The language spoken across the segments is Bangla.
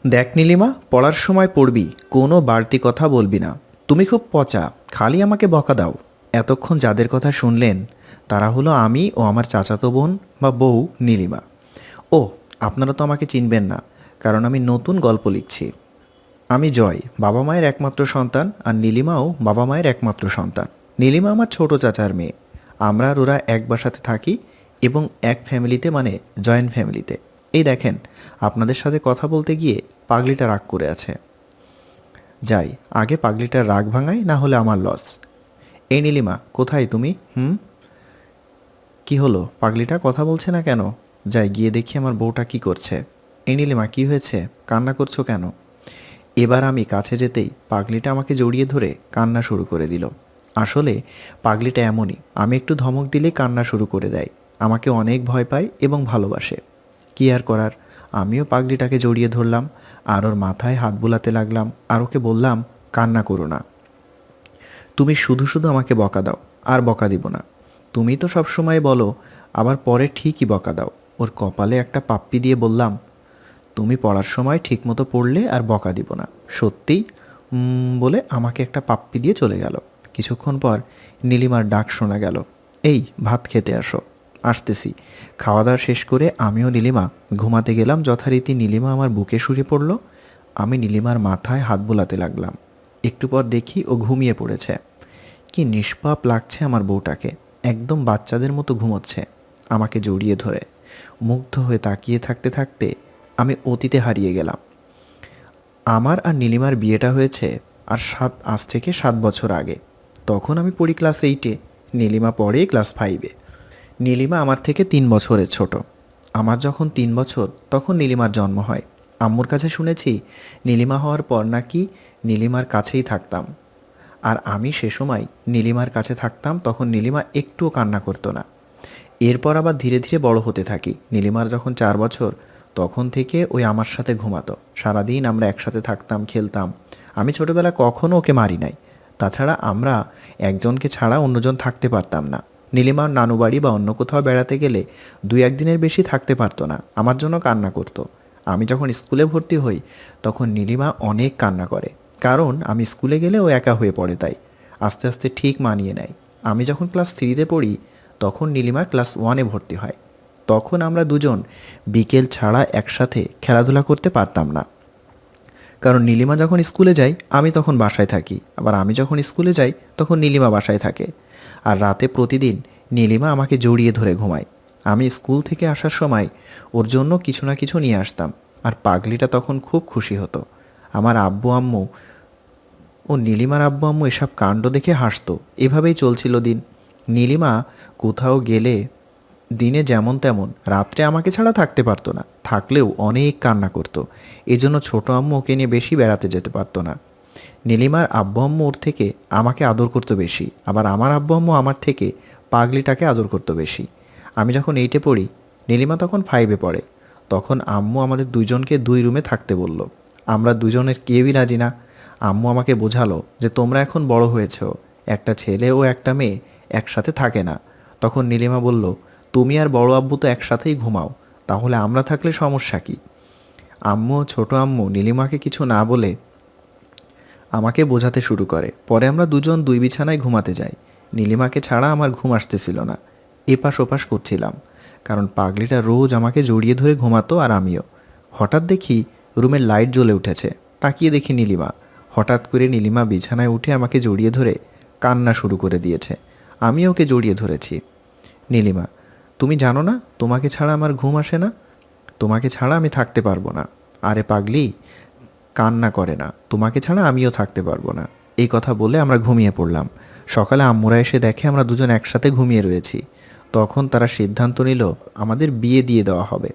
দেখ নীলিমা, পড়ার সময় পড়বি, কোনো বাড়তি কথা বলবি না। তুমি খুব পচা, খালি আমাকে বকা দাও। এতক্ষণ যাদের কথা শুনলেন তারা হলো আমি ও আমার চাচাতো বোন বা বউ নীলিমা। ও, আপনারা তো আমাকে চিনবেন না, কারণ আমি নতুন গল্প লিখছি। আমি জয়, বাবা মায়ের একমাত্র সন্তান, আর নীলিমাও বাবা মায়ের একমাত্র সন্তান। নীলিমা আমার ছোট চাচার মেয়ে। আমরা আর ওরা এক বাসাতে থাকি এবং এক ফ্যামিলিতে, মানে জয়েন্ট ফ্যামিলিতে। এই দেখেন, আপনাদের সাথে কথা বলতে গিয়ে পাগলিটা রাগ করে আছে। যাই, আগে পাগলিটার রাগ ভাঙাই, না হলে আমার লস। এই নীলিমা, কোথায় তুমি? কি হলো, পাগলিটা কথা বলছে না কেন? যাই গিয়ে দেখি আমার বউটা কি করছে। এই নীলিমা, কি হয়েছে? কান্না করছো কেন? এবার আমি কাছে যেতেই পাগলিটা আমাকে জড়িয়ে ধরে কান্না শুরু করে দিল। আসলে পাগলিটা এমনই, আমি একটু ধমক দিলেই কান্না শুরু করে দেয়। আমাকে অনেক ভয় পায় এবং ভালোবাসে। কি আর করার, আমিও পাগলিটাকে জড়িয়ে ধরলাম আর ওর মাথায় হাত বুলাতে লাগলাম আর ওকে বললাম, কান্না করো না। তুমি শুধু শুধু আমাকে বকা দাও, আর বকা দিব না। তুমি তো সব সময় বলো, আবার পরে ঠিকই বকা দাও। ওর কপালে একটা পাপ্পি দিয়ে বললাম, তুমি পড়ার সময় ঠিকমতো পড়লে আর বকা দিব না। সত্যিই বলে আমাকে একটা পাপ্পি দিয়ে চলে গেল। কিছুক্ষণ পর নীলিমার ডাক শোনা গেল, এই ভাত খেতে আসো। আসতেছি। খাওয়া দাওয়া শেষ করে আমিও নীলিমা ঘুমাতে গেলাম। যথারীতি নীলিমা আমার বুকে শুয়ে পড়ল। আমি নীলিমার মাথায় হাত বোলাতে লাগলাম। একটু পর দেখি ও ঘুমিয়ে পড়েছে। কি নিষ্পাপ লাগছে আমার বউটাকে, একদম বাচ্চাদের মতো ঘুমোচ্ছে আমাকে জড়িয়ে ধরে। মুগ্ধ হয়ে তাকিয়ে থাকতে থাকতে আমি অতীতে হারিয়ে গেলাম। আমার আর নীলিমার বিয়েটা হয়েছে আজ থেকে 7 বছর আগে। তখন আমি পড়ি ক্লাস 8-এ, নীলিমা পড়ে ক্লাস 5-এ। নীলিমা আমার থেকে 3 বছরের ছোট। আমার যখন 3 বছর তখন নীলিমার জন্ম হয়। আম্মুর কাছে শুনেছি নীলিমা হওয়ার পর নাকি নীলিমার কাছেই থাকতাম। আর আমি সে সময় নীলিমার কাছে থাকতাম, তখন নীলিমা একটুও কান্না করতো না। এরপর আবার ধীরে ধীরে বড় হতে থাকি। নীলিমার যখন 4 বছর, তখন থেকে ওই আমার সাথে ঘুমাতো। সারাদিন আমরা একসাথে থাকতাম, খেলতাম। আমি ছোটবেলায় কখনো ওকে মারি নাই। তাছাড়া আমরা একজনকে ছাড়া অন্যজন থাকতে পারতাম না। নীলিমার নানু বাড়ি বা অন্য কোথাও বেড়াতে গেলে 2-1 দিনের বেশি থাকতে পারতো না, আমার জন্য কান্না করতো। আমি যখন স্কুলে ভর্তি হই তখন নীলিমা অনেক কান্না করে, কারণ আমি স্কুলে গেলে ও একা হয়ে পড়ে। তাই আস্তে আস্তে ঠিক মানিয়ে নেয়। আমি যখন ক্লাস 3-তে পড়ি তখন নীলিমা ক্লাস 1-এ ভর্তি হয়। তখন আমরা দুজন বিকেল ছাড়া একসাথে খেলাধুলা করতে পারতাম না, কারণ নীলিমা যখন স্কুলে যায় আমি তখন বাসায় থাকি, আবার আমি যখন স্কুলে যাই তখন নীলিমা বাসায় থাকে। আর রাতে প্রতিদিন নীলিমা আমাকে জড়িয়ে ধরে ঘুমায়। আমি স্কুল থেকে আসার সময় ওর জন্য কিছু না কিছু নিয়ে আসতাম, আর পাগলিটা তখন খুব খুশি হতো। আমার আব্বু আম্মু ও নীলিমার আব্বু আম্মু এসব কাণ্ড দেখে হাসতো। এভাবেই চলছিল দিন। নীলিমা কোথাও গেলে দিনে যেমন তেমন, রাত্রে আমাকে ছাড়া থাকতে পারতো না, থাকলেও অনেক কান্না করতো। এজন্য ছোট আম্মু ওকে নিয়ে বেশি বেড়াতে যেতে পারতো না। নীলিমার আব্বু আম্মু ওর থেকে আমাকে আদর করতো বেশি, আবার আমার আব্বু আম্মু আমার থেকে পাগলিটাকে আদর করতো বেশি। আমি যখন 8-এ পড়ি, নীলিমা তখন 5-এ পড়ে। তখন আম্মু আমাদের দুইজনকে 2 রুমে থাকতে বলল। আমরা দুজনের কেউই রাজি না। আম্মু আমাকে বোঝালো যে তোমরা এখন বড় হয়েছো, একটা ছেলে ও একটা মেয়ে একসাথে থাকে না। তখন নীলিমা বলল, তুমি আর বড় আব্বু তো একসাথেই ঘুমাও, তাহলে আমরা থাকলে সমস্যা কি? আম্মু ও ছোট আম্মু নীলিমাকে কিছু না বলে আমাকে বোঝাতে শুরু করে। পরে আমরা দুজন 2 বিছানায় ঘুমাতে যাই। নীলিমাকে ছাড়া আমার ঘুম আসতেছিল না। এপাশ ওপাশ করছিলাম, কারণ পাগলিটা রোজ আমাকে জড়িয়ে ধরে ঘুমাতো আর আমিও। হঠাৎ দেখি রুমের লাইট জ্বলে উঠেছে। তাকিয়ে দেখি নীলিমা। হঠাৎ করে নীলিমা বিছানায় উঠে আমাকে জড়িয়ে ধরে কান্না শুরু করে দিয়েছে। আমি ওকে জড়িয়ে ধরেছি। নীলিমা, তুমি জানো না তোমাকে ছাড়া আমার ঘুম আসে না, তোমাকে ছাড়া আমি থাকতে পারবো না। আরে পাগলি, কান্না করে না, তোমাকে ছাড়া আমিও থাকতে পারবো না। এই কথা বলে আমরা ঘুমিয়ে পড়লাম। সকালে আম্মুরা এসে দেখে আমরা দুজন একসাথে ঘুমিয়ে রয়েছি। তখন তারা সিদ্ধান্ত নিল আমাদের বিয়ে দিয়ে দেওয়া হবে।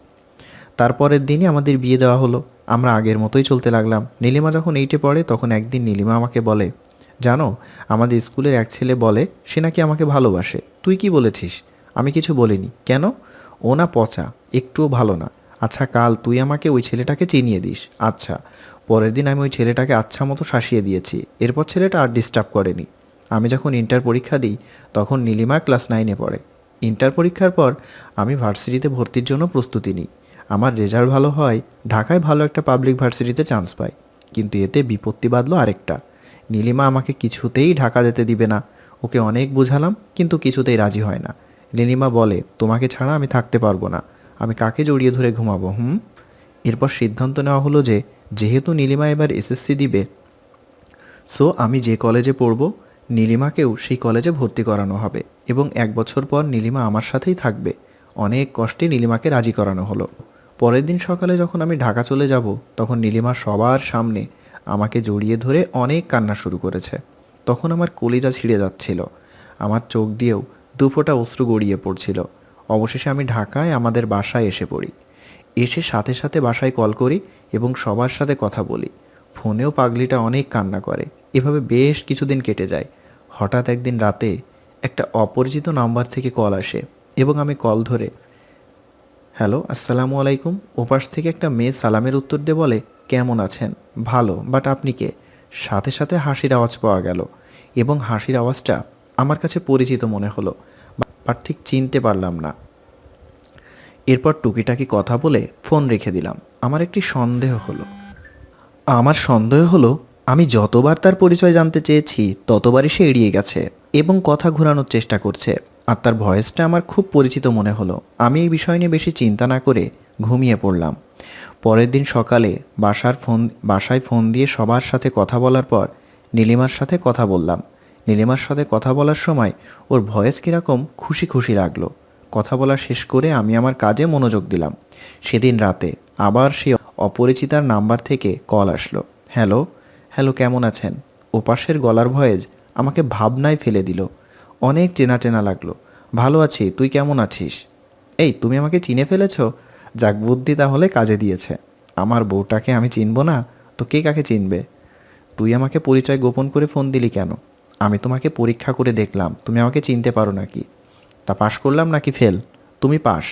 তারপরের দিনই আমাদের বিয়ে দেওয়া হলো। আমরা আগের মতোই চলতে লাগলাম। নীলিমা যখন 8-এ পড়ে তখন একদিন নীলিমা আমাকে বলে, জানো, আমাদের স্কুলের এক ছেলে বলে সে নাকি আমাকে ভালোবাসে। তুই কি বলেছিস? আমি কিছু বলিনি। কেন? ও না পচা, একটুও ভালো না। আচ্ছা, কাল তুই আমাকে ওই ছেলেটাকে চিনিয়ে দিস। আচ্ছা। পরের দিন আমি ওই ছেলেটাকে আচ্ছা মতো শাসিয়ে দিয়েছি। এরপর ছেলেটা আর ডিস্টার্ব করেনি। আমি যখন ইন্টার পরীক্ষা দিই তখন নীলিমা ক্লাস 9-এ পড়ে। ইন্টার পরীক্ষার পর আমি ভার্সিটিতে ভর্তির জন্য প্রস্তুতি নিই। আমার রেজাল্ট ভালো হয়, ঢাকায় ভালো একটা পাবলিক ভার্সিটিতে চান্স পাই। কিন্তু এতে বিপত্তি বাঁধলো আরেকটা। নীলিমা আমাকে কিছুতেই ঢাকা যেতে দিবে না। ওকে অনেক বোঝালাম, কিন্তু কিছুতেই রাজি হয় না। নীলিমা বলে, তোমাকে ছাড়া আমি থাকতে পারবো না। আমি কাকে জড়িয়ে ধরে ঘুমাবো? এরপর সিদ্ধান্ত নেওয়া হলো যে, যেহেতু নীলিমা এবার এসএসসি দিবে, সো আমি যে কলেজে পড়ব, নীলিমাকেও সেই কলেজে ভর্তি করানো হবে এবং 1 বছর পর নীলিমা আমার সাথেই থাকবে। অনেক কষ্টে নীলিমাকে রাজি করানো হলো। পরের দিন সকালে যখন আমি ঢাকা চলে যাব, তখন নীলিমা সবার সামনে আমাকে জড়িয়ে ধরে অনেক কান্না শুরু করেছে। তখন আমার কলিজা ছিঁড়ে যাচ্ছিল। আমার চোখ দিয়েও দুফোঁটা অশ্রু গড়িয়ে পড়ছিল। অবশেষে আমি ঢাকায় আমাদের বাসায় এসে পড়ি। এসে সাথে সাথে বাসায় কল করি এবং সবার সাথে কথা বলি। ফোনেও পাগলিটা অনেক কান্না করে। এভাবে বেশ কিছুদিন কেটে যায়। হঠাৎ একদিন রাতে একটা অপরিচিত নাম্বার থেকে কল আসে এবং আমি কল ধরে, হ্যালো, আসসালামু আলাইকুম। ওপাশ থেকে একটা মেয়ে সালামের উত্তর দিয়ে বলে, কেমন আছেন? ভালো, বাট আপনি কে? সাথে সাথে হাসির আওয়াজ পাওয়া গেল এবং হাসির আওয়াজটা আমার কাছে পরিচিত মনে হলো, বাট ঠিক চিনতে পারলাম না। এরপর টুকিটাকি কথা বলে ফোন রেখে দিলাম। আমার সন্দেহ হলো আমি যতবার তার পরিচয় জানতে চেয়েছি ততবারই সে এড়িয়ে গেছে এবং কথা ঘোরানোর চেষ্টা করছে। আর তার ভয়েসটা আমার খুব পরিচিত মনে হলো। আমি এই বিষয় নিয়ে বেশি চিন্তা না করে ঘুমিয়ে পড়লাম। পরের দিন সকালে বাসায় ফোন দিয়ে সবার সাথে কথা বলার পর নীলিমার সাথে কথা বললাম। নীলিমার সাথে কথা বলার সময় ওর ভয়েস কীরকম খুশি খুশি লাগলো। কথা বলা শেষ করে আমি আমার কাজে মনোযোগ দিলাম। সেদিন রাতে আবার সেই অপরিচিতার নাম্বার থেকে কল আসলো। হ্যালো, হ্যালো, কেমন আছেন? ওপাশের গলার ভয়েস আমাকে ভাবনায় ফেলে দিল। অনেক চেনা চেনা লাগলো। ভালো আছি, তুই কেমন আছিস? এই, তুমি আমাকে চিনে ফেলেছো? যাক, বুদ্ধি তাহলে কাজে দিয়েছে। আমার বউটাকে আমি চিনব না তো কে কাকে চিনবে? তুই আমাকে পরিচয় গোপন করে ফোন দিলি কেন? আমি তোমাকে পরীক্ষা করে দেখলাম তুমি আমাকে চিনতে পারো নাকি। তা পাশ করলাম নাকি ফেল? তুমি পাস।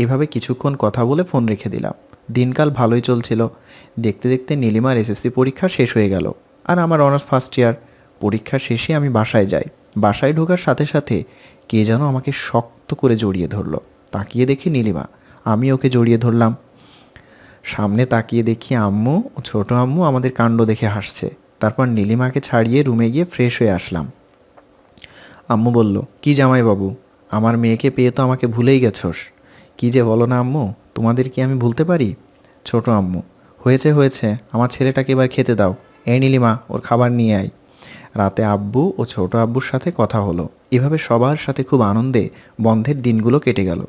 এভাবে কিছুক্ষণ কথা বলে ফোন রেখে দিলাম। দিনকাল ভালোই চলছিল। দেখতে দেখতে নীলিমার এসএসসি পরীক্ষা শেষ হয়ে গেল আর আমার অনার্স ফার্স্ট ইয়ার। পরীক্ষা শেষে আমি বাসায় যাই। বাসায় ঢোকার সাথে সাথে কে যেন আমাকে শক্ত করে জড়িয়ে ধরলো। তাকিয়ে দেখি নীলিমা। আমি ওকে জড়িয়ে ধরলাম। সামনে তাকিয়ে দেখি আম্মু ও ছোট আম্মু আমাদের কাণ্ড দেখে হাসছে। তারপর নীলিমাকে ছাড়িয়ে রুমে গিয়ে ফ্রেশ হয়ে আসলাম। আম্মু বলল, কি জামাইবাবু, আমার মেয়েকে পেয়ে তো আমাকে ভুলেই গেছোস। কি যে বলো না আম্মু, তোমাদের কি আমি ভুলতে পারি? ছোট আম্মু, হয়েছে হয়েছে, আমার ছেলেটাকে এবার খেতে দাও। এই নীলিমা, ওর খাবার নিয়ে আয়। রাতে আব্বু ও ছোট আব্বুর সাথে কথা হলো। এভাবে সবার সাথে খুব আনন্দে বন্ধের দিনগুলো কেটে গেল।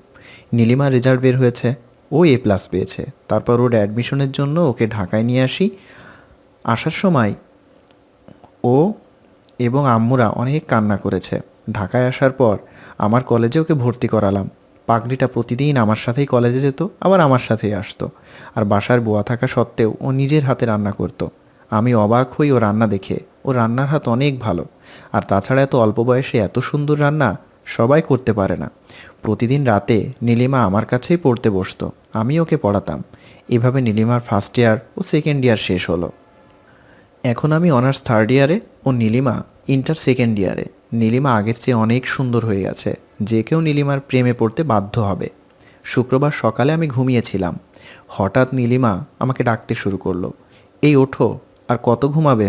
নীলিমার রেজাল্ট বের হয়েছে। ও A+ পেয়েছে। তারপর ওর অ্যাডমিশনের জন্য ওকে ঢাকায় নিয়ে আসি। আসার সময় ও এবং আম্মুরা অনেক কান্না করেছে। ঢাকায় আসার পর আমার কলেজে ওকে ভর্তি করালাম। পাগলিটা প্রতিদিন আমার সাথেই কলেজে যেত, আবার আমার সাথেই আসতো। আর বাসার বুয়া থাকা সত্ত্বেও ও নিজের হাতে রান্না করত। আমি অবাক হই ও রান্না দেখে। ও রান্নার হাত অনেক ভালো। আর তাছাড়া এত অল্প বয়সে এত সুন্দর রান্না সবাই করতে পারে না। প্রতিদিন রাতে নীলিমা আমার কাছেই পড়তে বসতো, আমি ওকে পড়াতাম। এভাবে নীলিমার ফার্স্ট ইয়ার ও সেকেন্ড ইয়ার শেষ হলো। এখন আমি অনার্স থার্ড ইয়ারে ও নীলিমা ইন্টার সেকেন্ড ইয়ারে। নীলিমা আগের চেয়ে অনেক সুন্দর হয়ে গেছে। যে কেউ নীলিমার প্রেমে পড়তে বাধ্য হবে। শুক্রবার সকালে আমি ঘুমিয়েছিলাম। হঠাৎ নীলিমা আমাকে ডাকতে শুরু করলো, এই ওঠো, আর কত ঘুমাবে?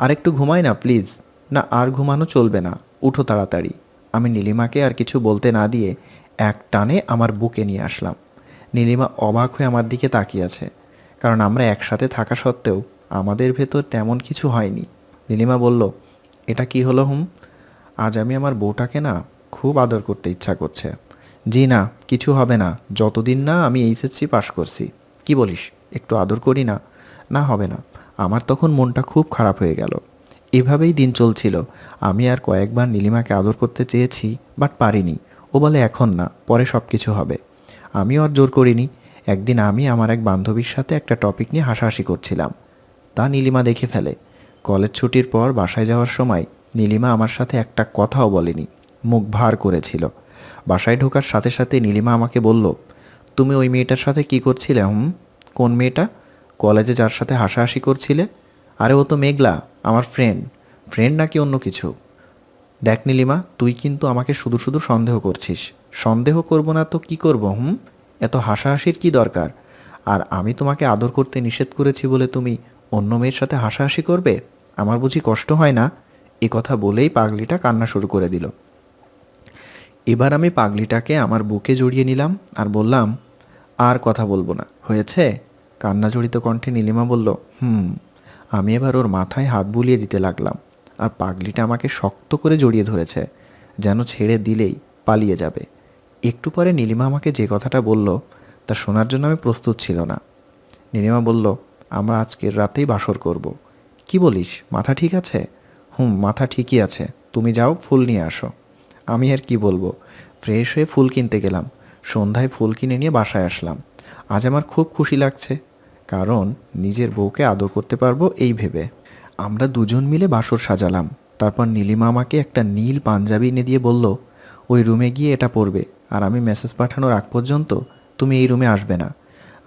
আর একটু ঘুমাই না প্লিজ। না, আর ঘুমানো চলবে না, উঠো তাড়াতাড়ি। আমি নীলিমাকে আর কিছু বলতে না দিয়ে এক টানে আমার বুকে নিয়ে আসলাম। নীলিমা অবাক হয়ে আমার দিকে তাকিয়ে আছে, কারণ আমরা একসাথে থাকা সত্ত্বেও আমাদের ভেতর তেমন কিছু হয়নি। নীলিমা বলল, এটা কি হলো? আজ আমি আমার বউটাকে না খুব আদর করতে ইচ্ছা করছে। জি না, কিছু হবে না, যতদিন না আমি এইচএসসি পাশ করছি। কি বলিস, একটু আদর করি না? না, হবে না। আমার তখন মনটা খুব খারাপ হয়ে গেল। এভাবেই দিন চলছিল। আমি আর কয়েকবার নীলিমাকে আদর করতে চেয়েছি, বাট পারিনি। ও বলে এখন না, পরে সব কিছু হবে। আমিও আর জোর করিনি। একদিন আমি আমার এক বান্ধবীর সাথে একটা টপিক নিয়ে হাসাহাসি করছিলাম। তা নীলিমা দেখে ফেলে। কলেজ ছুটির পর বাসায় যাওয়ার সময় নীলিমা আমার সাথে একটা কথাও বলেনি, মুখ ভার করেছিল। বাসায় ঢোকার সাথে সাথে নীলিমা আমাকে বলল, তুমি ওই মেয়েটার সাথে কি করছিলে? কোন মেয়েটা? কলেজে যার সাথে হাসাহাসি করছিলে? আরে ও তো মেঘলা, আমার ফ্রেন্ড। ফ্রেন্ড নাকি অন্য কিছু? দেখ নীলিমা, তুই কিন্তু আমাকে শুধু শুধু সন্দেহ করছিস। সন্দেহ করব না তো কি করব? এত হাসাহাসির কি দরকার? আর আমি তোমাকে আদর করতে নিষেধ করেছি বলে তুমি অন্য মেয়ের সাথে হাসাহাসি করবে? আমার বুঝি কষ্ট হয় না? এ কথা বলেই পাগলিটা কান্না শুরু করে দিল। এবার আমি পাগলিটাকে আমার বুকে জড়িয়ে নিলাম আর বললাম, আর কথা বলবো না, হয়েছে? কান্না জড়িত কণ্ঠে নীলিমা বলল, হুম। আমি এবার ওর মাথায় হাত বুলিয়ে দিতে লাগলাম, আর পাগলিটা আমাকে শক্ত করে জড়িয়ে ধরেছে, যেন ছেড়ে দিলেই পালিয়ে যাবে। একটু পরে নীলিমা আমাকে যে কথাটা বলল তা শোনার জন্য আমি প্রস্তুত ছিল না। নীলিমা বলল, আমরা আজকের রাতেই বাসর করব। কি বলিস, মাথা ঠিক আছে? হুম, মাথা ঠিকই আছে। তুমি যাও, ফুল নিয়ে আসো। আমি আর কি বলবো, ফ্রেশ হয়ে ফুল কিনতে গেলাম। সন্ধ্যায় ফুল কিনে নিয়ে বাসায় আসলাম। আজ আমার খুব খুশি লাগছে, কারণ নিজের বউকে আদর করতে পারবো এই ভেবে। আমরা দুজন মিলে বাসর সাজালাম। তারপর নীলিমা আমাকে একটা নীল পাঞ্জাবি এনে দিয়ে বলল, ওই রুমে গিয়ে এটা পরবে, আর আমি মেসেজ পাঠানোর আগ পর্যন্ত তুমি এই রুমে আসবে না।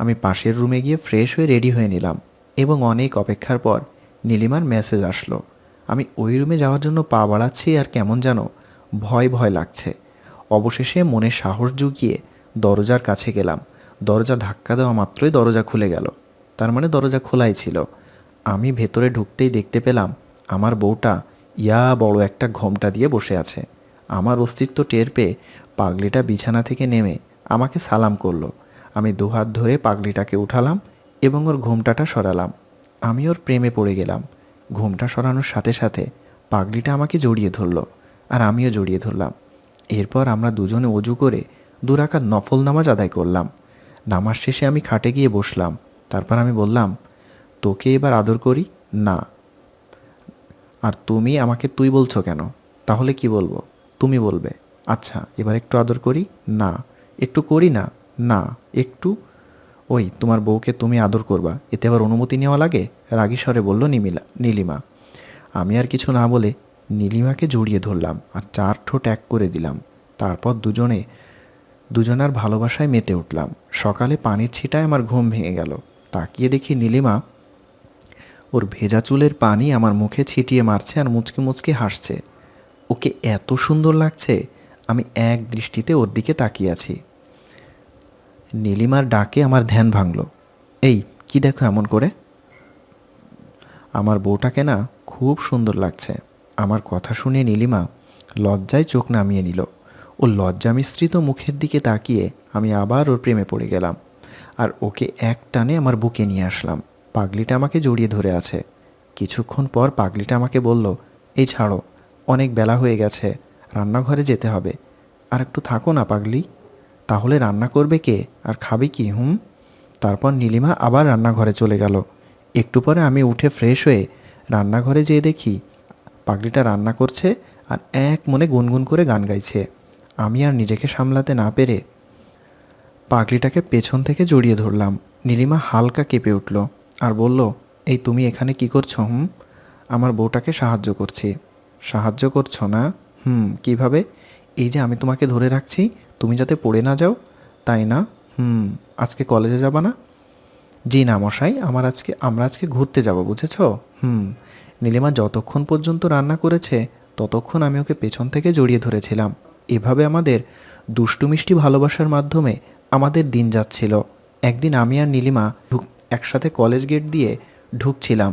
আমি পাশের রুমে গিয়ে ফ্রেশ হয়ে রেডি হয়ে নিলাম, এবং অনেক অপেক্ষার পর নীলিমার মেসেজ আসলো। আমি ওই রুমে যাওয়ার জন্য পা বাড়াচ্ছি, আর কেমন যেন ভয় ভয় লাগছে। অবশেষে মনে সাহস জুগিয়ে দরজার কাছে গেলাম। দরজা ধাক্কা দেওয়া মাত্রই দরজা খুলে গেল। তার মানে দরজা খোলাই ছিল। আমি ভেতরে ঢুকতেই দেখতে পেলাম আমার বউটা ইয়া বড় একটা ঘোমটা দিয়ে বসে আছে। আমার অস্তিত্ব টের পেয়ে পাগলিটা বিছানা থেকে নেমে আমাকে সালাম করলো। আমি দুহাত ধরে পাগলিটাকে উঠালাম এবং ওর ঘোমটাটা সরালাম। আমি ওর প্রেমে পড়ে গেলাম। ঘোমটা সরানোর সাথে সাথে পাগলিটা আমাকে জড়িয়ে ধরলো, আর আমিও জড়িয়ে ধরলাম। এরপর আমরা দুজনে অজু করে 2 রাকাত নফল নামাজ আদায় করলাম। নামাজ শেষে আমি খাটে গিয়ে বসলাম। তারপর আমি বললাম, তোকে এবার আদর করি? না। আর তুমি আমাকে তুই বলছো কেন? তাহলে কি বলবো? তুমি বলবে। আচ্ছা, এবার একটু আদর করি? না। একটু করি না? না। একটু। ওই তোমার বউকে তুমি আদর করবা, এতে আবার অনুমতি নেওয়া লাগে? রাগী স্বরে বলল নীলিমা। আমি আর কিছু না বলে নীলিমাকে জড়িয়ে ধরলাম আর 4 ঠোঁট এক করে দিলাম। তারপর দুজনার ভালোবাসায় মেতে উঠলাম। সকালে পানির ছিটায় আমার ঘুম ভেঙে গেল। তাকিয়ে দেখি নীলিমা ওর ভেজা চুলের পানি আমার মুখে ছিটিয়ে মারছে আর মুচকি মুচকি হাসছে। ওকে এত সুন্দর লাগছে, আমি এক দৃষ্টিতে ওর দিকে তাকিয়ে আছি। নীলিমার ডাকে আমার ধ্যান ভাঙল। এই, কি দেখো এমন করে? আমার বউটাকে না খুব সুন্দর লাগছে। আমার কথা শুনে নীলিমা লজ্জায় চোখ নামিয়ে নিল। ও লজ্জা মিশ্রিত মুখের দিকে তাকিয়ে আমি আবার ওর প্রেমে পড়ে গেলাম, আর ওকে এক টানে আমার বুকে নিয়ে আসলাম। পাগলিটা আমাকে জড়িয়ে ধরে আছে। কিছুক্ষণ পর পাগলিটা আমাকে বলল, এই ছাড়ো, অনেক বেলা হয়ে গেছে, রান্নাঘরে যেতে হবে। আর একটু থাকো না পাগলি। তাহলে রান্না করবে কে, আর খাবে কি? তারপর নীলিমা আবার রান্নাঘরে চলে গেল। একটু পরে আমি উঠে ফ্রেশ হয়ে রান্নাঘরে যেয়ে দেখি পাগলিটা রান্না করছে আর এক মনে গুনগুন করে গান গাইছে। আমি আর নিজেকে সামলাতে না পেরে পাগলিটাকে পেছন থেকে জড়িয়ে ধরলাম। নীলিমা হালকা কেঁপে উঠল আর বলল, এই তুমি এখানে কি করছো? আমার বউটাকে সাহায্য করছি। সাহায্য করছো না? কিভাবে? এই যে আমি তোমাকে ধরে রাখছি, তুমি যাতে পড়ে না যাও, তাই না? আজকে কলেজে যাবা না? জি না মশাই, আমরা আজকে ঘুরতে যাব, বুঝেছো? নীলিমা যতক্ষণ পর্যন্ত রান্না করেছে ততক্ষণ আমি ওকে পেছন থেকে জড়িয়ে ধরেছিলাম। এভাবে আমাদের দুষ্টু মিষ্টি ভালোবাসার মাধ্যমে আমাদের দিন যাচ্ছিল। একদিন আমি আর নীলিমা একসাথে কলেজ গেট দিয়ে ঢুকছিলাম।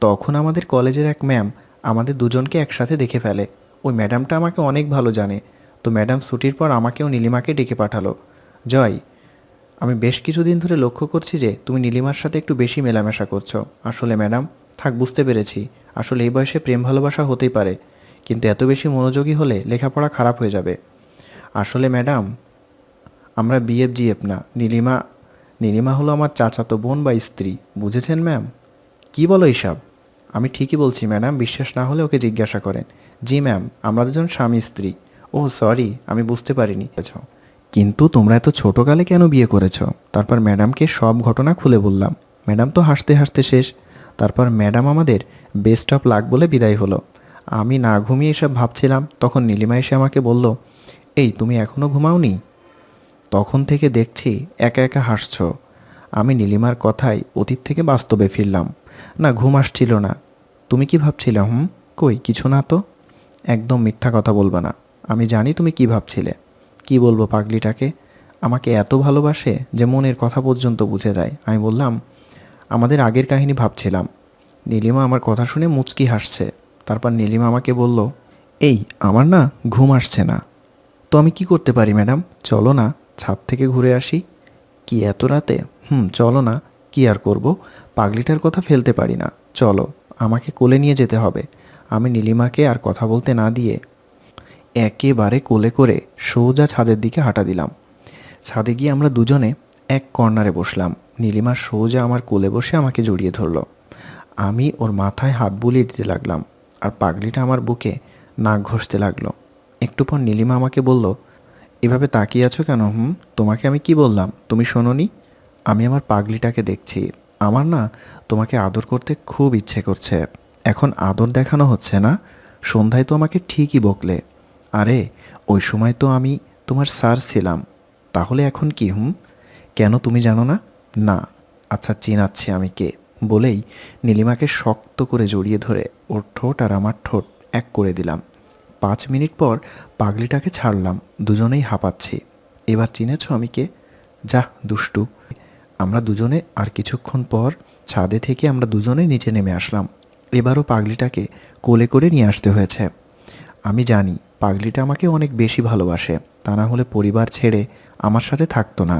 তখন আমাদের কলেজের এক ম্যাম আমাদের দুজনকে একসাথে দেখে ফেলে। ওই ম্যাডামটা আমাকে অনেক ভালো জানে। তো ম্যাডাম ছুটির পর আমাকেও নীলিমাকে ডেকে পাঠালো। জয়, আমি বেশ কিছুদিন ধরে লক্ষ্য করছি যে তুমি নীলিমার সাথে একটু বেশি মেলামেশা করছো। আসলে ম্যাডাম, থাক, বুঝতে পেরেছি। আসলে এই বয়সে প্রেম ভালোবাসা হতেই পারে, কিন্তু এত বেশি মনোযোগী হলে লেখাপড়া খারাপ হয়ে যাবে। আসলে ম্যাডাম, আমরা বিএফ না। নীলিমা হলো আমার চাচাতো বোন বা স্ত্রী, বুঝেছেন ম্যাম? কি বলো এইসব? আমি ঠিকই বলছি ম্যাডাম, বিশ্বাস না হলে ওকে জিজ্ঞাসা করেন। জি ম্যাম, আমরা দুজন স্বামী স্ত্রী। ও সরি, আমি বুঝতে পারিনি। কিন্তু তোমরা এত ছোটকালে কেন বিয়ে করেছ? তারপর ম্যাডামকে সব ঘটনা খুলে বললাম। ম্যাডাম তো হাসতে হাসতে শেষ। তারপর ম্যাডাম আমাদের বেস্ট অফ লাক বলে বিদায় হলো। আমি না ঘুমিয়ে এসব ভাবছিলাম, তখন নীলিমা এসে আমাকে বলল, এই তুমি এখনও ঘুমাওনি? তখন থেকে দেখছি একা একা হাসছ। আমি নীলিমার কথায় অতীত থেকে বাস্তবে ফিরলাম। না, ঘুম আসছিল না। তুমি কি ভাবছিলে? কই কিছু না তো। একদম মিথ্যা কথা বলবা না। আমি জানি তুমি কি ভাবছিলে। কি বলবো পাগলিটাকে? আমাকে এত ভালোবাসে যে মনের কথা পর্যন্ত বুঝে যায়। আমি বললাম, আমাদের আগের কাহিনী ভাবছিলাম। নীলিমা আমার কথা শুনে মুচকি হাসছে। তারপর নীলিমা আমাকে বলল, এই আমার না ঘুম আসছে না, তো আমি কি করতে পারি ম্যাডাম? চলো না ছাদ থেকে ঘুরে আসি। কি এত রাতে? চলো না। কি আর করব, পাগলিটার কথা ফেলতে পারি না। চলো, আমাকে কোলে নিয়ে যেতে হবে। আমি নীলিমাকে আর কথা বলতে না দিয়ে একেবারে কোলে করে সোজা ছাদের দিকে হাঁটা দিলাম। ছাদে গিয়ে আমরা দুজনে এক কর্নারে বসলাম। নীলিমা সোজা আমার কোলে বসে আমাকে জড়িয়ে ধরল। আমি ওর মাথায় হাত বুলিয়ে দিতে লাগলাম, আর পাগলিটা আমার বুকে নাক ঘষতে লাগলো। একটু পর নীলিমা আমাকে বলল, এভাবে তাকিয়ে আছো কেন? তোমাকে আমি কি বললাম, তুমি শোনোনি? আমি আমার পাগলিটাকে দেখছি। আমার না তোমাকে আদর করতে খুব ইচ্ছে করছে। এখন আদর দেখানো হচ্ছে না? সন্ধ্যায় তো আমাকে ঠিকই বকলে। আরে, ওই সময় তো আমি তোমার স্যার ছিলাম। তাহলে এখন কি? কেন তুমি জানো না? না। আচ্ছা, চিনাচ্ছি আমি কে। বলেই নীলিমাকে শক্ত করে জড়িয়ে ধরে ওর ঠোঁট আর আমার ঠোঁট এক করে দিলাম। 5 মিনিট পর পাগলিটাকে ছাড়লাম। দুজনেই হাঁপাচ্ছি। এবার চিনেছ আমি কে? যা দুষ্টু। আমরা দুজনে আর কিছুক্ষণ পর ছাদে থেকে আমরা দুজনে নিচে নেমে আসলাম। এবারও পাগলিটাকে কোলে করে নিয়ে আসতে হয়েছে। আমি জানি পাগলিটা আমাকে অনেক বেশি ভালোবাসে, তা না হলে পরিবার ছেড়ে আমার সাথে থাকতো না,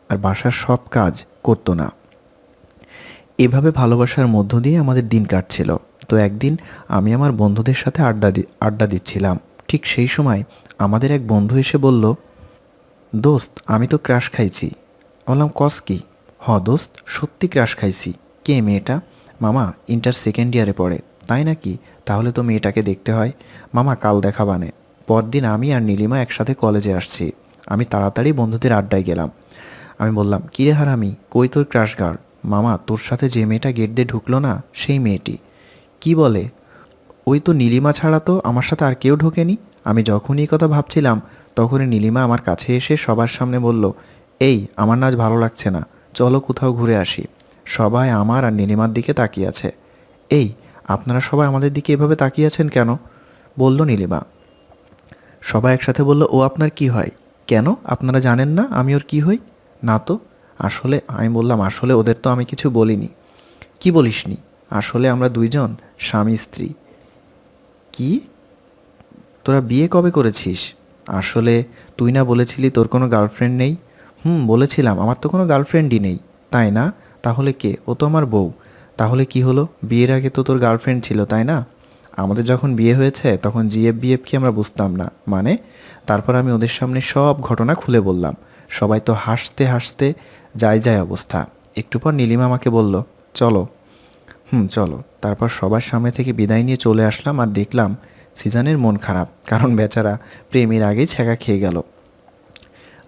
আর বাসার সব কাজ করতো না। এভাবে ভালোবাসার মধ্য দিয়ে আমাদের দিন কাটছিল। তো একদিন আমি আমার বন্ধুদের সাথে আড্ডা দিচ্ছিলাম। ঠিক সেই সময় আমাদের এক বন্ধু এসে বলল, দোস্ত, আমি তো ক্রাশ খাইছি। বললাম, কস কি? দোস্ত, সত্যি ক্রাশ খাইছি। কে মেয়েটা? মামা, ইন্টার সেকেন্ড ইয়ারে পড়ে। তাই নাকি? তাহলে তো মেয়েটাকে দেখতে হয়। মামা, কাল দেখাবানে। পরদিন আমি আর নীলিমা একসাথে কলেজে আসছি। আমি তাড়াতাড়ি বন্ধুদের আড্ডায় গেলাম। আমি বললাম, কিরে হারামি, কই তোর ক্রাশ গার্ল? মামা, তোর সাথে যে মেয়েটা গেট দিয়ে ঢুকলো না, সেই মেয়েটি। কি বলে? ওই তো নীলিমা ছাড়া তো আমার সাথে আর কেউ ঢোকেনি। আমি যখনই এই কথা ভাবছিলাম তখনই নীলিমা আমার কাছে এসে সবার সামনে বলল, এই, আমার না আজ ভালো লাগছে না, চলো কোথাও ঘুরে আসি। সবাই আমার আর নীলিমার দিকে তাকিয়ে আছে। এই, আপনারা সবাই আমাদের দিকে এভাবে তাকিয়ে আছেন কেন? বলল নীলিমা। সবাই একসাথে বলল, ও আপনার কি হয়? কেন, আপনারা জানেন না আমি ওর কি হই? না তো। আসলে আমি বললাম, আসলে ওদের তো আমি কিছু বলিনি। কি বলিসনি? আসলে আমরা দুইজন স্বামী স্ত্রী। কি? তোরা বিয়ে কবে করেছিস? আসলে তুই না বলেছিলি তোর কোনো গার্লফ্রেন্ড নেই? বলেছিলাম, আমার তো কোনো গার্লফ্রেন্ডই নেই। তাই না? তাহলে কে? ও তো আমার বউ। তাহলে কি হলো? বিয়ের আগে তো তোর গার্লফ্রেন্ড ছিল, তাই না? আমাদের যখন বিয়ে হয়েছে তখন জিএফ বিএফ কি আমরা বুঝতাম না মানে। তারপর আমি ওদের সামনে সব ঘটনা খুলে বললাম। সবাই তো হাসতে হাসতে যায় যায় অবস্থা। একটু পর নীলিমা আমাকে বলল, চলো। চলো। তারপর সবার সামনে থেকে বিদায় নিয়ে চলে আসলাম, আর দেখলাম সিজানের মন খারাপ, কারণ বেচারা প্রেমের আগেই ছ্যাঁকা খেয়ে গেল।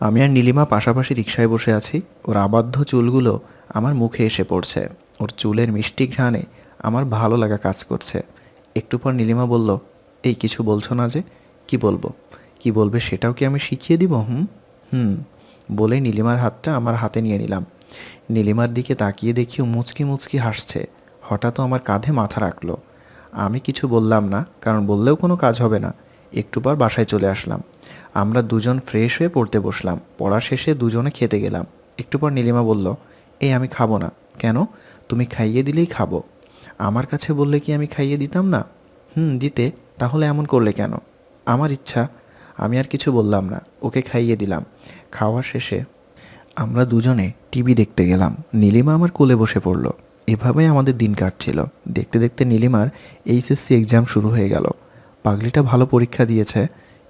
আমি আর নীলিমা পাশাপাশি রিকশায় বসে আছি। ওর আবদ্ধ চুলগুলো আমার মুখে এসে পড়ছে। ওর চুলের মিষ্টি ঘ্রাণে আমার ভালো লাগা কাজ করছে। একটু পর নীলিমা বলল, এই, কিছু বলছো না যে? কি বলবো? কি বলবে সেটাও কি আমি শিখিয়ে দিব? হুম বলেই নীলিমার হাতটা আমার হাতে নিয়ে নিলাম। নীলিমার দিকে তাকিয়ে দেখি ও মুচকি মুচকি হাসছে। হঠাৎ আমার কাঁধে মাথা রাখলো। আমি কিছু বললাম না, কারণ বললেও কোনো কাজ হবে না। একটু পর বাসায় চলে আসলাম। আমরা দুজন ফ্রেশ হয়ে পড়তে বসলাম। পড়া শেষে দুজনে খেতে গেলাম। একটু পর নীলিমা বলল, এই, আমি খাবো না। কেন? তুমি খাইয়ে দিলেই খাবো। আমার কাছে বললে কি আমি খাইয়ে দিতাম না? দিতে। তাহলে এমন করলে কেন? আমার ইচ্ছা। আমি আর কিছু বললাম না, ওকে খাইয়ে দিলাম। খাওয়া শেষে আমরা দুজনে টিভি দেখতে গেলাম। নীলিমা আমার কোলে বসে পড়ল। এভাবেই আমাদের দিন কাটছিল। দেখতে দেখতে নীলিমার এইচএসসি এক্সাম শুরু হয়ে গেল। পাগলিটা ভালো পরীক্ষা দিয়েছে,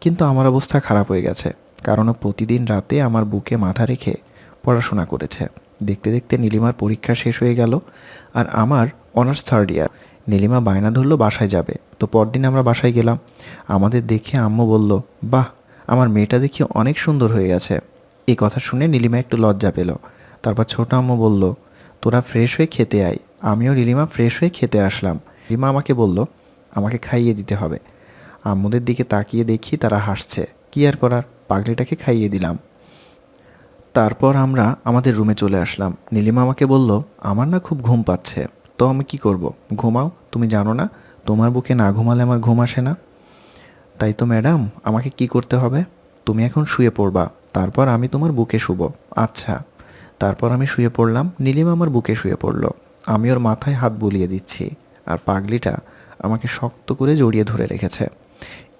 কিন্তু আমার অবস্থা খারাপ হয়ে গেছে, কারণ ও প্রতিদিন রাতে আমার বুকে মাথা রেখে পড়াশোনা করেছে। দেখতে দেখতে নীলিমার পরীক্ষা শেষ হয়ে গেল, আর আমার অনার্স থার্ড ইয়ার। নীলিমা বায়না ধরলো বাসায় যাবে, তো পরদিন আমরা বাসায় গেলাম। আমাদের দেখে আম্মু বলল, বাহ, আমার মেয়েটা দেখি অনেক সুন্দর হয়ে গেছে। এই কথা শুনে নীলিমা একটু লজ্জা পেল। তারপর ছোট আম্মু বলল, তোরা ফ্রেশ হয়ে খেতে আয়। আমিও নীলিমা ফ্রেশ হয়ে খেতে আসলাম। নীলিমা আমাকে বলল, আমাকে খাইয়ে দিতে হবে। আম্মুদের দিকে তাকিয়ে দেখি তারা হাসছে। কি আর করার, পাগলিটাকে খাইয়ে দিলাম। তারপর আমরা আমাদের রুমে চলে আসলাম। নীলিমা আমাকে বলল, আমার না খুব ঘুম পাচ্ছে। তো আমি কি করব? ঘুমাও, তুমি জানো না তোমার বুকে না ঘুমালে আমার ঘুম আসে না। তাই তো ম্যাডাম, আমাকে কি করতে হবে? তুমি এখন শুয়ে পড়বা, তারপর আমি তোমার বুকে শুব। আচ্ছা। তারপর আমি শুয়ে পড়লাম, নীলিমা আমার বুকে শুয়ে পড়ল। আমি ওর মাথায় হাত বুলিয়ে দিচ্ছি, আর পাগলিটা আমাকে শক্ত করে জড়িয়ে ধরে রেখেছে।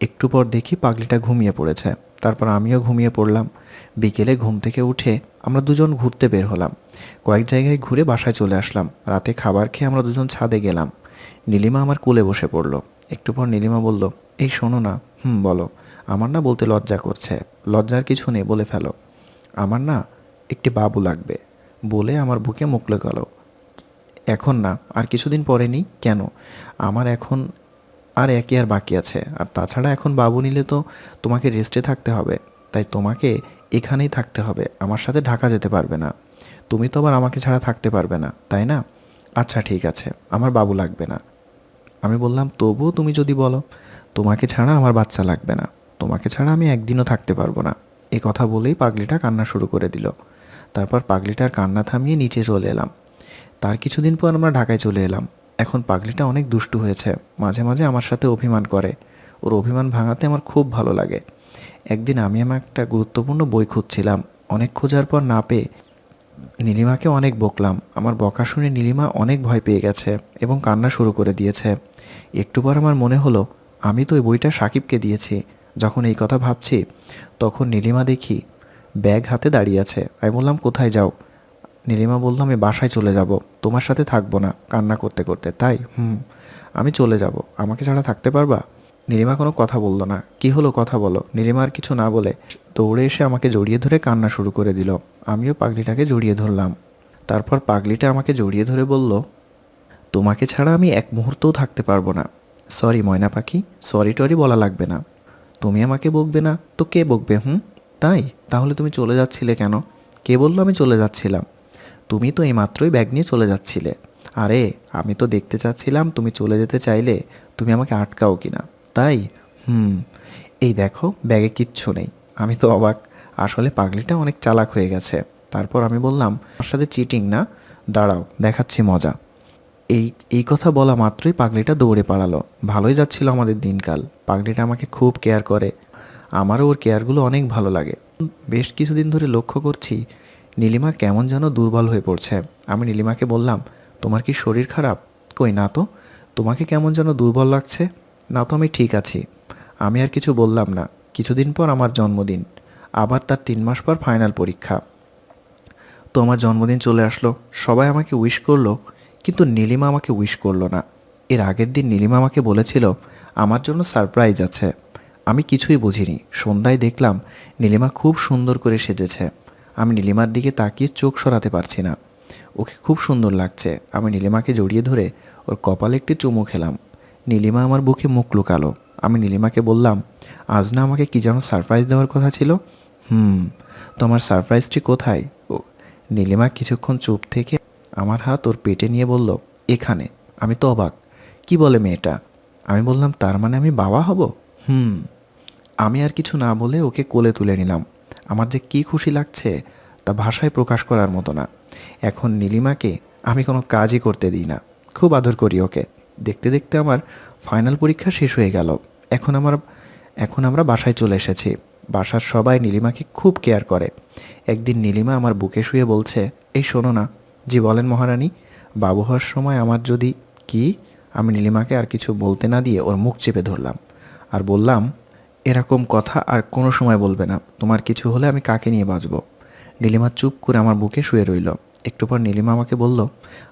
একটু পর দেখি পাগলিটা ঘুমিয়ে পড়েছে। তারপর আমিও ঘুমিয়ে পড়লাম। বিকেলে ঘুম থেকে উঠে আমরা দুজন ঘুরতে বের হলাম। কয়েক জায়গায় ঘুরে বাসায় চলে আসলাম। রাতে খাবার খেয়ে আমরা দুজন ছাদে গেলাম। নীলিমা আমার কোলে বসে পড়ল। একটু পর নীলিমা বলল, এই শোনো না। বলো। আমার না বলতে লজ্জা করছে। লজ্জার কিছু নেই, বলে ফেলো। আমার না একটি বাবু লাগবে, বলে আমার বুকে মুখ লুকালো। এখন না, আর কিছুদিন পরে নিই। কেন? আমার এখন আর একই আর বাকি আছে। আর তাছাড়া এখন বাবু নিলে তো তোমাকে রেস্টে থাকতে হবে। তাই তোমাকে এখানেই থাকতে হবে, আমার সাথে ঢাকা যেতে পারবে না। তুমি তো আবার আমাকে ছাড়া থাকতে পারবে না, তাই না? আচ্ছা ঠিক আছে, আমার বাবু লাগবে না। আমি বললাম, তবুও তুমি যদি বলো। তোমাকে ছাড়া আমার বাচ্চা লাগবে না। তোমাকে ছাড়া আমি একদিনও থাকতে পারবো না। এ কথা বলেই পাগলিটা কান্না শুরু করে দিল। তারপর পাগলিটার কান্না থামিয়ে নিচে চলে এলাম। তার কিছুদিন পর আমরা ঢাকায় চলে এলাম। এখন পাগলিটা অনেক দুষ্টু হয়েছে। মাঝে মাঝে আমার সাথে অভিমান করে। ওর অভিমান ভাঙাতে আমার খুব ভালো লাগে। একদিন আমি আমার একটা গুরুত্বপূর্ণ বই খুঁজছিলাম। অনেক খোঁজার পর না পেয়ে নীলিমাকে অনেক বকলাম। আমার বকা শুনে নীলিমা অনেক ভয় পেয়ে গেছে এবং কান্না শুরু করে দিয়েছে। একটু পর আমার মনে হলো, আমি তো ওই বইটা সাকিবকে দিয়েছি। যখন এই কথা ভাবছি, তখন নীলিমা দেখি ব্যাগ হাতে দাঁড়িয়ে আছে। আমি বললাম, কোথায় যাও? নীলিমা বলল, আমি বাসায় চলে যাব, তোমার সাথে থাকবো না। কান্না করতে করতে। তাই? আমি চলে যাব, আমাকে ছাড়া থাকতে পারবা? নীলিমা কোনো কথা বলল না। কি হলো, কথা বলো। নীলিমা আর কিছু না বলে দৌড়ে এসে আমাকে জড়িয়ে ধরে কান্না শুরু করে দিল। আমিও পাগলিটাকে জড়িয়ে ধরলাম। তারপর পাগলিটা আমাকে জড়িয়ে ধরে বলল, তোমাকে ছাড়া আমি এক মুহূর্তও থাকতে পারবো না। সরি ময়না পাখি, সরি টরি বলা লাগবে না। তুমি আমাকে বকবে না তো কে বকবে? তাই? তাহলে তুমি চলে যাচ্ছিলে কেন? কে বললো আমি চলে যাচ্ছিলাম? তুমি তো এইমাত্রই ব্যাগ নিয়ে চলে যাচ্ছিলে। আরে, আমি তো দেখতে চাচ্ছিলাম তুমি চলে যেতে চাইলে তুমি আমাকে আটকাও কিনা। তাই? হুম। এই দেখো, ব্যাগে কিচ্ছু নেই। আমি তো অবাক। আসলে পাগলিটা অনেক চালাক হয়ে গেছে। তারপর আমি বললাম, আমার সাথে চিটিং না, দাঁড়াও দেখাচ্ছি মজা। এই এই কথা বলা মাত্রই পাগলিটা দৌড়ে পালালো। ভালোই যাচ্ছিল আমাদের দিনকাল। পাগলিটা আমাকে খুব কেয়ার করে। আমারও ওর কেয়ারগুলো অনেক ভালো লাগে। বেশ কিছুদিন ধরে লক্ষ্য করছি নীলিমা কেমন যেন দুর্বল হয়ে পড়ছে। আমি নীলিমাকে বললাম, তোমার কি শরীর খারাপ? কই না তো। তোমাকে কেমন যেন দুর্বল লাগছে। না তো, আমি ঠিক আছি। আমি আর কিছু বললাম না। কিছুদিন পর আমার জন্মদিন। আবার তার 3 মাস পর ফাইনাল পরীক্ষা। তো আমার জন্মদিন চলে আসলো। সবাই আমাকে উইশ করলো, কিন্তু নীলিমা আমাকে উইশ করলো না। এর আগের দিন নীলিমা আমাকে বলেছিল আমার জন্য সারপ্রাইজ আছে। আমি কিছুই বুঝিনি। সন্ধ্যায় দেখলাম নীলিমা খুব সুন্দর করে সেজেছে। আমি নীলিমার দিকে তাকিয়ে চোখ সরাতে পারছি না। ওকে খুব সুন্দর লাগছে। আমি নীলিমাকে জড়িয়ে ধরে ওর কপালে একটি চুমু খেলাম। নীলিমা আমার বুকে মুখ লুকালো। আমি নীলিমাকে বললাম, আজ না আমাকে কি যেন সারপ্রাইজ দেওয়ার কথা ছিল। তোমার সারপ্রাইজটি কোথায়? ও। নীলিমা কিছুক্ষণ চুপ থেকে আমার হাত ওর পেটে নিয়ে বলল, এখানে। আমি তো অবাক। কি বলে মেয়েটা? আমি বললাম, তার মানে আমি বাবা হব? আমি আর কিছু না বলে ওকে কোলে তুলে নিলাম। আমার যে কী খুশি লাগছে তা ভাষায় প্রকাশ করার মতো না। এখন নীলিমাকে আমি কোনো কাজই করতে দিই না। খুব আদর করি ওকে। দেখতে দেখতে আমার ফাইনাল পরীক্ষা শেষ হয়ে গেল। এখন আমার এখন আমরা বাসায় চলে এসেছি। বাসার সবাই নীলিমাকে খুব কেয়ার করে। একদিন নীলিমা আমার বুকে শুয়ে বলছে, এই শোনো না। জি বলেন মহারানী। বাবু হওয়ার সময় আমার যদি কি? আমি নীলিমাকে আর কিছু বলতে না দিয়ে ওর মুখ চেপে ধরলাম আর বললাম, এরকম কথা আর কোনো সময় বলবে না। তোমার কিছু হলে আমি কাকে নিয়ে বাঁচব? নীলিমা চুপ করে আমার বুকে শুয়ে রইল। একটু পর নীলিমা আমাকে বলল,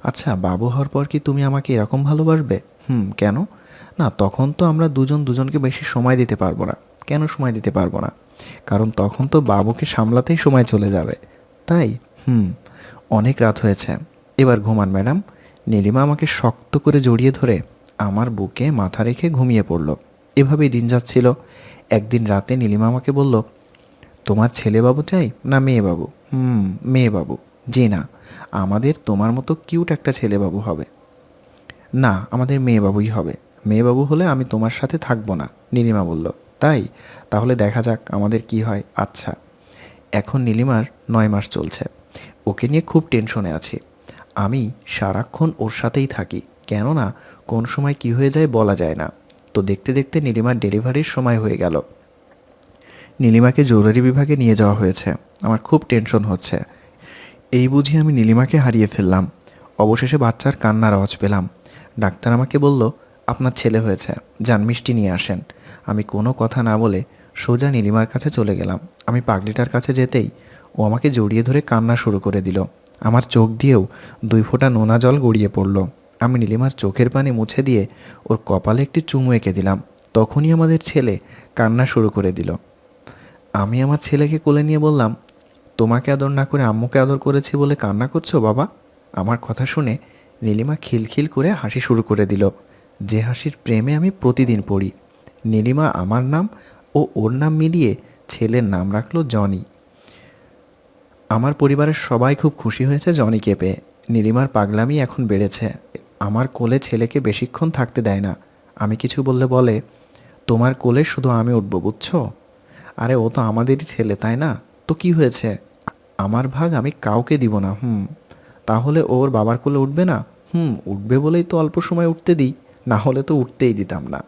আচ্ছা বাবু হওয়ার পর কি তুমি আমাকে এরকম ভালোবাসবে? কেন? না, তখন তো আমরা দুজন দুজনকে বেশি সময় দিতে পারবো না। কেন সময় দিতে পারবো না? কারণ তখন তো বাবুকে সামলাতেই সময় চলে যাবে। তাই? অনেক রাত হয়েছে, এবার ঘুমান ম্যাডাম। নীলিমা আমাকে শক্ত করে জড়িয়ে ধরে আমার বুকে মাথা রেখে ঘুমিয়ে পড়ল। এভাবেই দিন যাচ্ছিল। একদিন রাতে নীলিমা আমাকে বলল, তোমার ছেলে বাবু চাই না মেয়ে বাবু? মেয়ে বাবু। জি না, আমাদের তোমার মতো কিউট একটা ছেলে বাবু হবে। না, আমাদের মেয়ে বাবুই হবে। মেয়ে বাবু হলে আমি তোমার সাথে থাকবো না, নীলিমা বলল। তাই? তাহলে দেখা যাক আমাদের কি হয়। আচ্ছা। এখন নীলিমার 9 মাস চলছে। ওকে নিয়ে খুব টেনশনে আছি। আমি সারাক্ষণ ওর সাথেই থাকি, কেননা কোন সময় কি হয়ে যায় বলা যায় না। তো দেখতে দেখতে নীলিমার ডেলিভারির সময় হয়ে গেল। নীলিমাকে জরুরি বিভাগে নিয়ে যাওয়া হয়েছে। আমার খুব টেনশন হচ্ছে। এই বুঝি আমি নীলিমাকে হারিয়ে ফেললাম। অবশেষে বাচ্চার কান্নার আওয়াজ পেলাম। ডাক্তার আমাকে বলল, আপনার ছেলে হয়েছে, যান মিষ্টি নিয়ে আসেন। আমি কোনো কথা না বলে সোজা নীলিমার কাছে চলে গেলাম। আমি পাগলিটার কাছে যেতেই ও আমাকে জড়িয়ে ধরে কান্না শুরু করে দিল। আমার চোখ দিয়েও 2 ফোঁটা নোনা জল গড়িয়ে পড়ল। আমি নীলিমার চোখের পানি মুছে দিয়ে ওর কপালে একটি চুমু এঁকে দিলাম। তখনই আমাদের ছেলে কান্না শুরু করে দিল। আমি আমার ছেলেকে কোলে নিয়ে বললাম, তোমাকে আদর না করে আম্মুকে আদর করেছি বলে কান্না করছো বাবা? আমার কথা শুনে নীলিমা খিলখিল করে হাসি শুরু করে দিল, যে হাসির প্রেমে আমি প্রতিদিন পড়ি। নীলিমা আমার নাম ও ওর নাম মিলিয়ে ছেলের নাম রাখলো জনি। আমার পরিবারের সবাই খুব খুশি হয়েছে জনিকে পেয়ে। নীলিমার পাগলামি এখন বেড়েছে। আমার কোলে ছেলেকে বেশিক্ষণ থাকতে দেয় না। আমি কিছু বললে বলে, তোমার কোলে শুধু আমি উঠবো, বুঝছো? আরে ও তো আমাদেরই ছেলে, তাই না? তো কি হয়েছে? আমার ভাগ আমি কাউকে দিব না। তাহলে ওর বাবার কোলে উঠবে না? উঠবে বলেই তো অল্প সময় উঠতে দিই, না হলে তো উঠতেই দিতাম না।